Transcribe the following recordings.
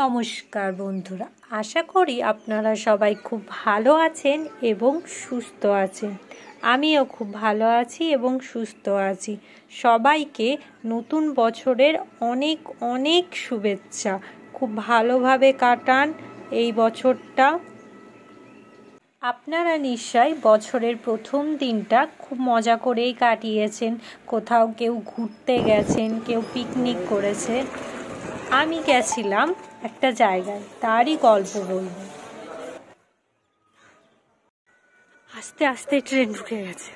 নমস্কার বন্ধুরা, আশা করি আপনারা সবাই খুব ভালো আছেন এবং সুস্থ আছেন। আমিও খুব ভালো আছি এবং সুস্থ আছি। সবাইকে নতুন বছরের অনেক অনেক শুভেচ্ছা। খুব ভালোভাবে কাটান এই বছরটা। আপনারা নিশ্চয়ই বছরের প্রথম দিনটা খুব মজা করেই কাটিয়েছেন। কোথাও কেউ ঘুরতে গেছেন, কেউ পিকনিক করেছে। আমি গেছিলাম একটা জায়গায়, তারই গল্প বলব। আস্তে আস্তে ট্রেন ঢুকে গেছে।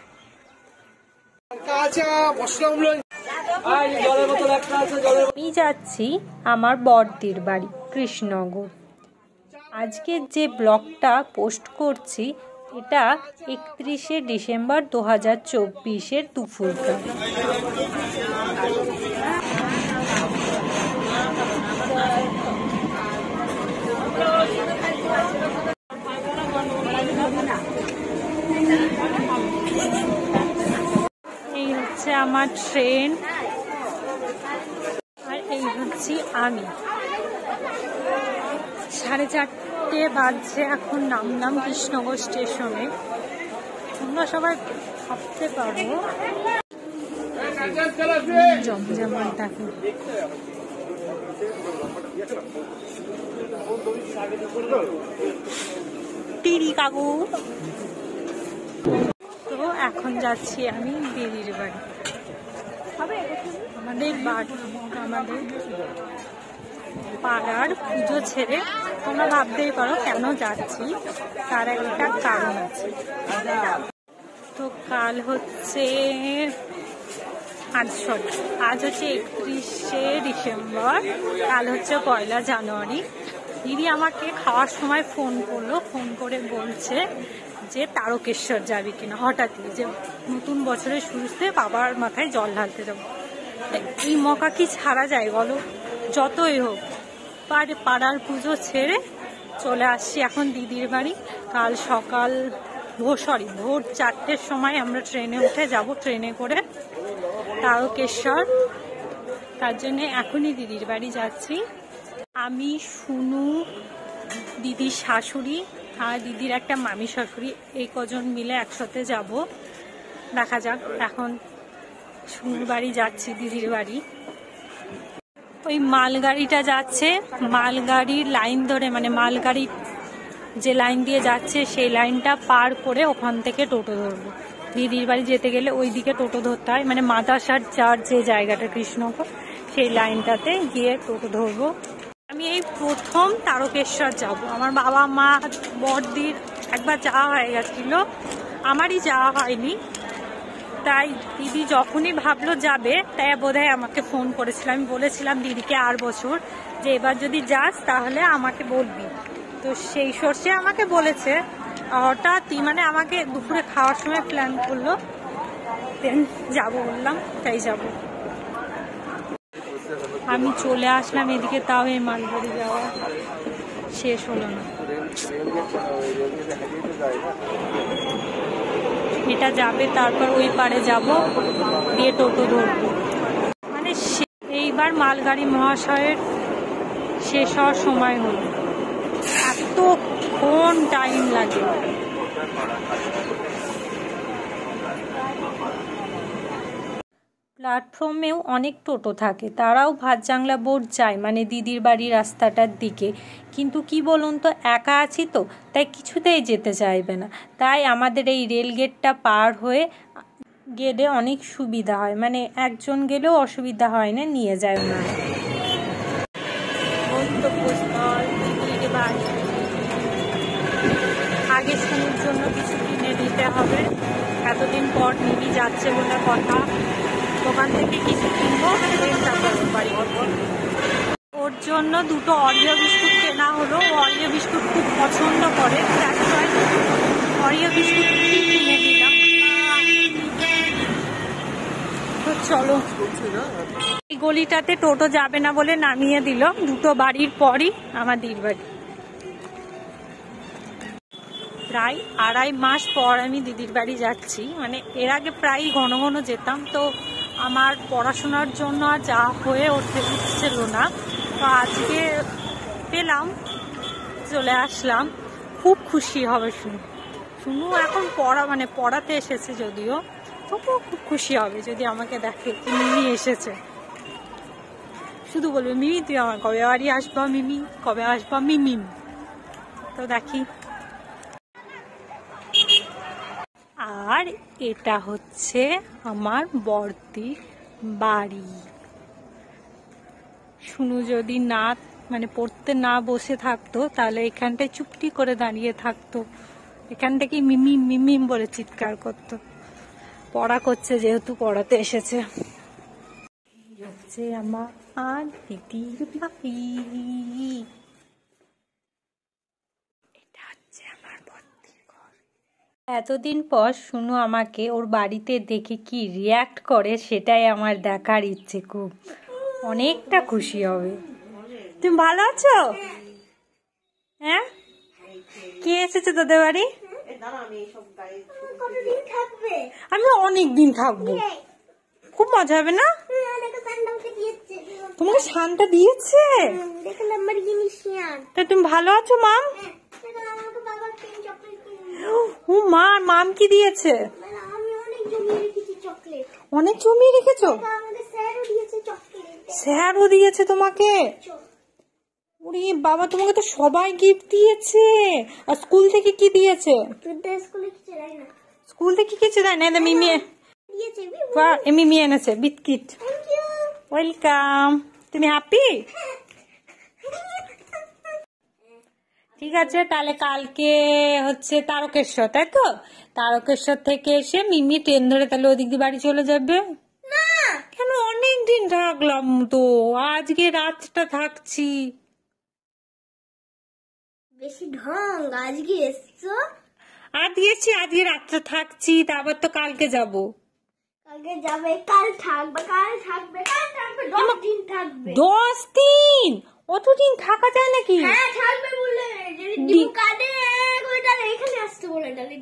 আমি যাচ্ছি আমার বড়দির বাড়ি কৃষ্ণনগর। আজকের যে ব্লগটা পোস্ট করছি এটা 31শে ডিসেম্বর 2024-এর দুপুরটা। এই হচ্ছে আমার ট্রেন আর এই হচ্ছে আমি। 4:30 বাজছে, এখন নামলাম কৃষ্ণনগর স্টেশনে। তোমরা সবাই ভাবতে পারো জমজমাট দেখো। টিরি কাকু। তো এখন যাচ্ছি আমি দিদির বাড়ি। আমাদের পাড়ার পুজো ছেড়ে তোমরা ভাবতেই পারো কেন যাচ্ছি, তার একটা কারণ আছে। তো কাল হচ্ছে আজ হচ্ছে 31শে ডিসেম্বর, কাল হচ্ছে 1 জানুয়ারি। দিদি আমাকে খাওয়ার সময় ফোন করলো, ফোন করে বলছে যে তারকেশ্বর যাবি কিনা, হঠাৎই যে নতুন বছরের শুরুতে বাবার মাথায় জল ঢালতে যাবো। এই মকা কি ছাড়া যায় বলো? যতই হোক পাড়ার পুজো ছেড়ে চলে আসছি এখন দিদির বাড়ি। কাল সকাল ভোর 4টের সময় আমরা ট্রেনে উঠে যাব, ট্রেনে করে তারকেশ্বর। তার জন্য এখনই দিদির বাড়ি যাচ্ছি। আমি, শুনু, দিদির শাশুড়ি আর দিদির একটা মামি শাশুড়ি, এই কজন মিলে একসাথে যাব। দেখা যাক, এখন শুনুর বাড়ি যাচ্ছি, দিদির বাড়ি। ওই মালগাড়িটা যাচ্ছে, মালগাড়ির লাইন ধরে, মানে মালগাড়ি যে লাইন দিয়ে যাচ্ছে সেই লাইনটা পার করে ওখান থেকে টোটো ধরবো। দিদির বাড়ি যেতে গেলে ওই দিকে টোটো ধরতে হয়, মানে মাদাসার যার যে জায়গাটা কৃষ্ণনগর, সেই লাইনটাতে গিয়ে টোটো ধরবো। আমি এই প্রথম তারকেশ্বর যাব। আমার বাবা মা বড়দির একবার যাওয়া হয়ে গেছিল, আমারই যাওয়া হয়নি। তাই দিদি যখনই ভাবলো যাবে, তাই বোধহয় আমাকে ফোন করেছিল। আমি বলেছিলাম দিদিকে আর বছর যে এবার যদি যাস তাহলে আমাকে বলবি। তো সেই সর্ষে আমাকে বলেছে, হঠাৎই মানে আমাকে দুপুরে খাওয়ার সময় প্ল্যান করলো, দেন যাবো বললাম, তাই যাব। আমি চলে আসলাম এদিকে, তাও এই মালগাড়ি যাওয়া শেষ হলো না। এটা যাবে, তারপর ওই পারে যাব, দিয়ে টোটো ধরবো। মানে এইবার মালগাড়ি মহাশয়ের শেষ হওয়ার সময় হলো। এতক্ষণ টাইম লাগে। প্ল্যাটফর্মেও অনেক টোটো থাকে, তারাও ভাতজাংলা বোর্ড যায়, মানে দিদির বাড়ির রাস্তাটার দিকে। কিন্তু কি বলুন তো, একা আছি তো, তাই কিছুতেই যেতে চাইবে না। তাই আমাদের এই রেলগেটটা পার হয়ে গেলে অনেক সুবিধা হয়, মানে একজন গেলেও অসুবিধা হয় না, নিয়ে যায় ওনারা। গন্তব্যস্থল দিদির বাড়ি। আগে শুনুর জন্য কিছু কিনে দিতে হবে, এতদিন পর দিদি যাচ্ছে বলে কথা। দোকান থেকে কিছু কিনবো, বাড়ি ওর জন্য 2টো অরিও বিস্কুট কেনা হলো। অরিও বিস্কুট খুব পছন্দ করে, অরিও বিস্কুট কিনে দিলাম। তো চলো, এই গলিটাতে টোটো যাবে না বলে নামিয়ে দিল। 2টো বাড়ির পরই আমার দিদির বাড়ি। প্রায় 2.5 মাস পর আমি দিদির বাড়ি যাচ্ছি। মানে এর আগে প্রায় ঘন ঘন যেতাম, তো আমার পড়াশোনার জন্য আর যাওয়া হয়ে উঠছিল না। না, তো আজকে পেলাম, চলে আসলাম। খুব খুশি হবে শুনু এখন পড়াতে এসেছে যদিও, তবুও খুব খুশি হবে যদি আমাকে দেখে মিমি এসেছে। শুধু বলবে মিমি তুই আমার কবে বাড়ি আসবা, মিমি কবে আসবা মিমি। তো দেখি। আর এটা হচ্ছে আমার বর্দির বাড়ি। শুনু যদি না পড়তে না বসে থাকতো তাহলে এখানটায় চুপটি করে দাঁড়িয়ে থাকতো, এখান থেকে মিমি মিমি বলে চিৎকার করতো। পড়া করছে যেহেতু, পড়াতে এসেছে। হচ্ছে আমার দিদির ভাই, এটা হচ্ছে আমার বর্দির ঘর। এতদিন পর শুনু আমাকে ওর বাড়িতে দেখে কি রিয়াক্ট করে সেটাই আমার দেখার ইচ্ছে, খুব অনেকটা খুশি হবে। তুমি ভালো আছো? হ্যাঁ, কে এসেছে তোদের বাড়ি? আমি অনেক দিন থাকবো, খুব মজা হবে না? তোমাকে শানটা দিয়েছে? তা তুমি ভালো আছো মাম? ও মা, মাম কি দিয়েছে? অনেক জমিয়ে রেখেছো? স্যারও দিয়েছে তোমাকে? ওরে বাবা, তোমাকে তো সবাই গিফট দিয়েছে। আর স্কুল থেকে কি দিয়েছে? স্কুল থেকে কিছু দেয় না? মিমি মিমি এনেছে বিস্কিট। ওয়েলকাম। তুমি হ্যাপি? ঠিক আছে, তাহলে কালকে হচ্ছে তারকেশ্বর, তাই তো? তারকেশ্বর থেকে এসে মিমি ট্রেন ধরে তাহলে ওদিক দিয়ে বাড়ি চলে যাবে। কেন, অনেক দিন থাকলাম তো, আজকে রাতটা থাকছি। বেশি ঢং, আজকে এসছো? আজকে রাতটা থাকছি, তারপর তো কালকে যাব। কালকে যাবে, কাল থাকবে, 10 দিন থাকবে। 10 দিন? অতদিন থাকা যায় নাকি? হ্যাঁ থাকবে বলে, যদি ডিমু কাটে তাহলে এখানে আসতে বলে, তাহলে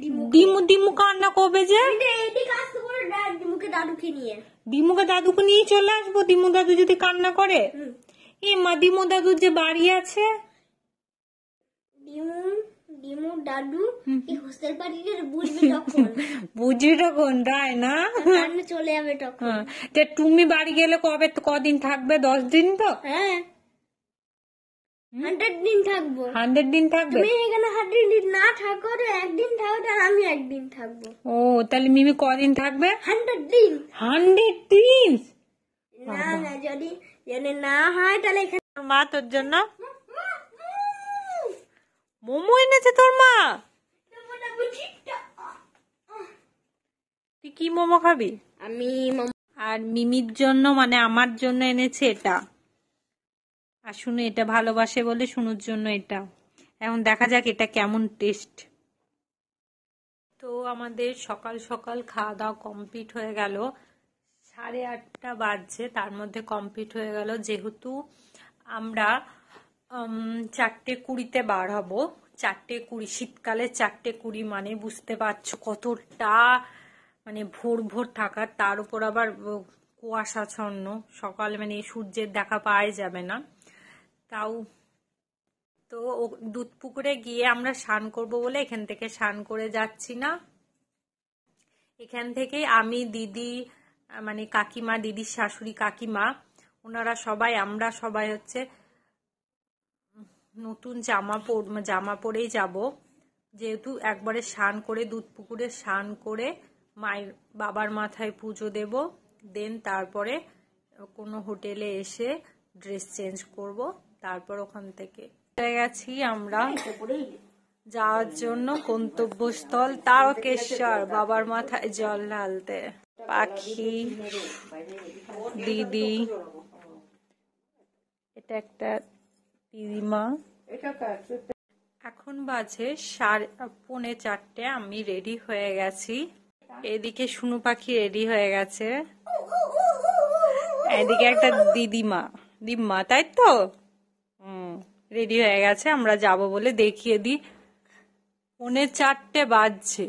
ডিমু কান্না করবে যে, এদিকে আসতে বলে ডিমুকে দাদুকে নিয়ে। ডিমুকে দাদুকে নিয়ে চলে আসবো, ডিমু দাদু যদি কান্না করে। এ মা, ডিমু দাদুর যে বাড়ি আছে, ডিমু দাদু এই হোস্টেল বাড়িতে বুঝবে তখন। বুঝবি তখন, তাই না? চলে যাবে তখন। তুমি বাড়ি গেলে কদিন থাকবে? 10 দিন তো? হ্যাঁ 100 দিন থাকবো। 100 দিন থাকবে? তুমি এখানে 100 দিন না থাকো, একদিন থাকো, আর আমি একদিন থাকবো। ও, তাহলে মিমি কদিন থাকবে? 100 দিন। 100 দিন? না যদি না হয় তাহলে এখানে। মা তোর জন্য মোমো এনেছে তোর মা। তুই কি মোমো খাবি? আমি আর মিমির জন্য আমার জন্য এনেছে এটা। আর শুনু এটা ভালোবাসে বলে শুনুর জন্য এটা। এখন দেখা যাক এটা কেমন টেস্ট। তো আমাদের সকাল সকাল খাওয়া দাওয়া কমপ্লিট হয়ে গেল, 8:30 বাজছে, তার মধ্যে কমপ্লিট হয়ে গেল। যেহেতু আমরা 4:20 বার হবো, 4:20, শীতকালে 4:20 বুঝতে পারছো কতটা ভোর ভোর থাকার, তার উপর আবার কুয়াশাচ্ছন্ন সকাল, সূর্যের দেখা পাওয়াই যাবে না। তাও তো দুধপুকুরে গিয়ে আমরা স্নান করব বলে এখান থেকে স্নান করে যাচ্ছি না। এখান থেকে আমি, দিদি, কাকিমা, দিদির শাশুড়ি কাকিমা, ওনারা সবাই, আমরা সবাই হচ্ছে নতুন জামা পরেই যাব। যেহেতু একবারে স্নান করে, দুধপুকুরে স্নান করে মায়ের বাবার মাথায় পুজো দেব, দেন তারপরে কোনো হোটেলে এসে ড্রেস চেঞ্জ করব, তারপর ওখান থেকে চলে গেছি আমরা যাওয়ার জন্য গন্তব্যস্থল তারকেশ্বর, বাবার মাথায় জল ঢালতে। পাখি, দিদি, এটা একটা দিদিমা। এখন বাজে 4:45, আমি রেডি হয়ে গেছি। এদিকে শুনু পাখি রেডি হয়ে গেছে, এদিকে একটা দিদিমা, তাই তো? রেডি হয়ে গেছে, আমরা যাব বলে। দেখিয়ে দিই, 4:45 বাজছে,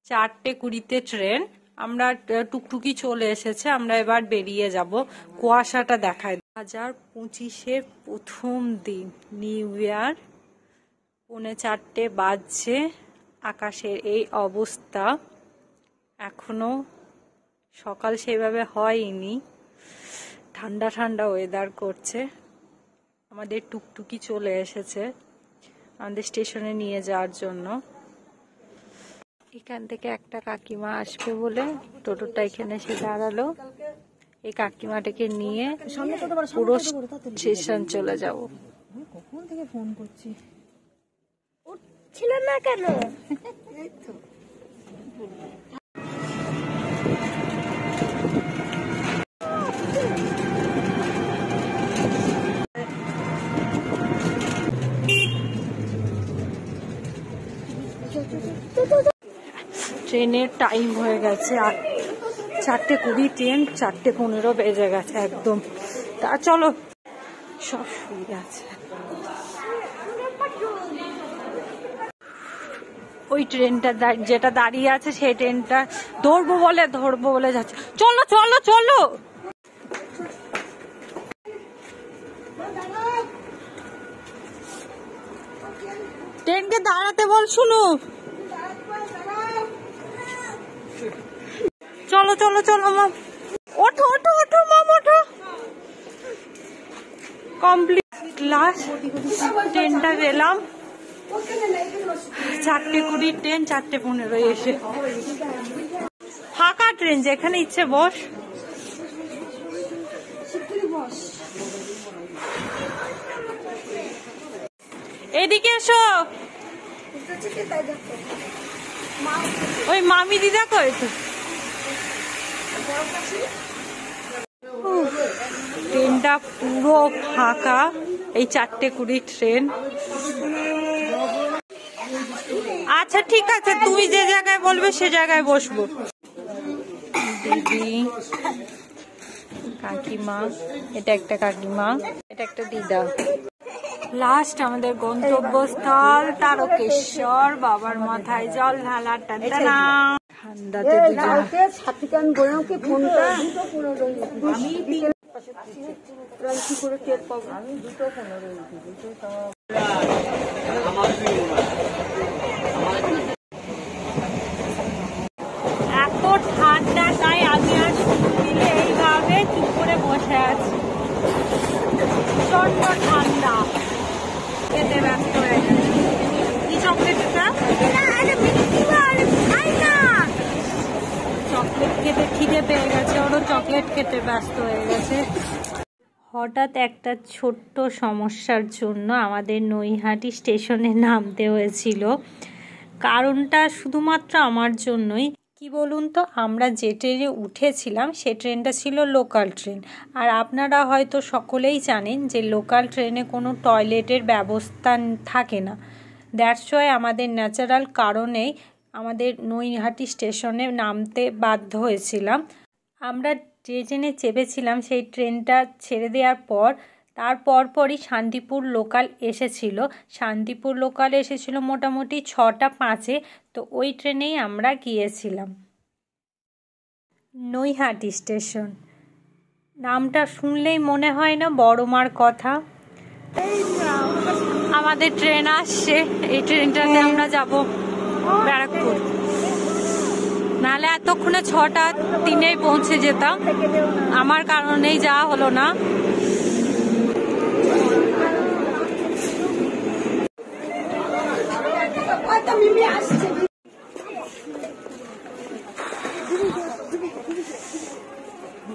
4:20 ট্রেন। আমরা টুকটুকি চলে এসেছে, আমরা এবার বেরিয়ে যাব। কুয়াশাটা দেখায়, 2025-এর প্রথম দিন, নিউ ইয়ার। 3:45 বাজছে, আকাশের এই অবস্থা। এখনো সকাল সেভাবে হয়নি, ঠান্ডা ঠান্ডা ওয়েদার করছে। আমাদের টুকটুকি চলে এসেছে আমাদের স্টেশনে নিয়ে যাওয়ার জন্য। এখান থেকে একটা কাকিমা আসবে বলে টোটোটা এখানে এসে দাঁড়ালো। এই কাকিমাটাকে নিয়ে পুরো স্টেশন চলে যাব। কখন থেকে ফোন করছি, উঠছিল না কেন? ট্রেনের টাইম হয়ে গেছে, 4:20 ট্রেন, 4:15 বেজে গেছে একদম। তা চলো, সব শুয়ে আছে। ওই ট্রেনটা যেটা দাঁড়িয়ে আছে সেই ট্রেনটা ধরবো বলে যাচ্ছে। চলো চলো চলো, ট্রেনকে দাঁড়াতে বল। শুনো, চলো চলো চলো মাম, ওঠো ওঠো ওঠো মাম, ওঠো। কমপ্লিট লাস্ট ট্রেনটা গেলাম। 4:20 ট্রেন, 4:15 এসে ফাঁকা ট্রেন, যেখানে ইচ্ছে বস। এদিকে এসো, ওই মামি দিদা কই তো। ট্রেনটা পুরো ফাঁকা, এই 4:20 ট্রেন। আচ্ছা ঠিক আছে, তুমি যে জায়গায় বলবে সে জায়গায় বসবো। দিদি, কাকিমা, এটা একটা কাকিমা, এটা একটা দিদা। লাস্ট আমাদের গন্তব্যস্থল তারকেশ্বর। বাবার মাথায় জল ঢালা। ঠান্ডাতে এত ঠান্ডা, তাই আমি আর মিলে এইভাবে চুপ করে বসে আছি। প্রচন্ড ঠান্ডা, খেতে ব্যস্ত হয়ে গেছে। কি চকলেট? চকলেট খেতে খিদে পেয়ে গেছে, ওরও চকলেট খেতে ব্যস্ত হয়ে গেছে। হঠাৎ একটা ছোট্ট সমস্যার জন্য আমাদের নৈহাটি স্টেশনে নামতে হয়েছিল। কারণটা শুধুমাত্র আমার জন্যই। কি বলুন তো, আমরা যে ট্রেনে উঠেছিলাম সে ট্রেনটা ছিল লোকাল ট্রেন। আর আপনারা হয়তো সকলেই জানেন যে লোকাল ট্রেনে কোনো টয়লেটের ব্যবস্থা থাকে না। দ্যাটস ওয়াই আমাদের ন্যাচারাল কারণেই আমাদের নৈহাটি স্টেশনে নামতে বাধ্য হয়েছিলাম। আমরা যে ট্রেনে চেপেছিলাম সেই ট্রেনটা ছেড়ে দেওয়ার পর তার পরপরই শান্তিপুর লোকাল এসেছিল। শান্তিপুর লোকাল এসেছিল মোটামুটি 6:05-এ। তো ওই ট্রেনেই আমরা গিয়েছিলাম। নৈহাটি স্টেশন নামটা শুনলেই মনে হয় না বড় মার কথা। আমাদের ট্রেন আসছে, এই ট্রেনটাতে আমরা যাব ব্যারাকপুর। নাহলে এতক্ষণে 6:03-এ পৌঁছে যেতাম, আমার কারণেই যাওয়া হলো না।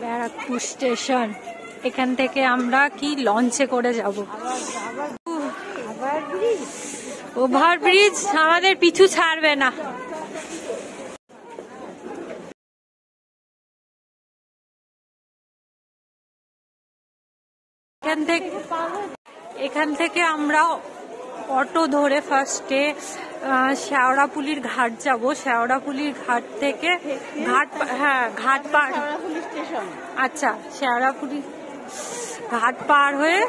ব্যারাকপুর স্টেশন, এখান থেকে আমরা কি লঞ্চে করে যাব। ওভারব্রিজ আমাদের পিছু ছাড়বে না। এখান থেকে আমরা অটো ধরে ফার্স্টে শেওড়াপুলির ঘাট যাব। শেওড়াপুলির ঘাট থেকে ঘাট পার, আচ্ছা শেওড়াপুলি ঘাট পার হয়ে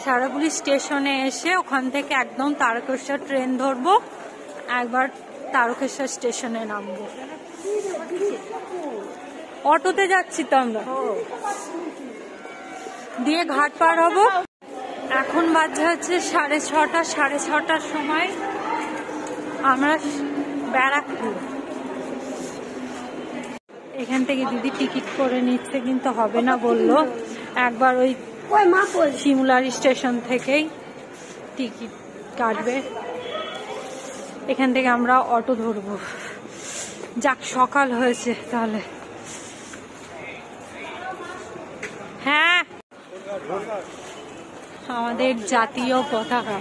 শেওড়াপুলি স্টেশনে এসে ওখান থেকে একদম তারকেশ্বর ট্রেন ধরবো। একবার তারকেশ্বর স্টেশনে নামবো। অটোতে যাচ্ছি তো আমরা। দিয়ে ঘাট পার হবো। এখন বাজে হচ্ছে 6:30, 6:30টার সময় আমরা ব্যারাকপুর। এখান থেকে দিদি টিকিট করে নিচ্ছে, কিন্তু হবে না বললো, একবার ওই শিমুলার স্টেশন থেকেই টিকিট কাটবে। এখান থেকে আমরা অটো ধরবো। যাক, সকাল হয়েছে তাহলে। হ্যাঁ, আমাদের জাতীয় পতাকা।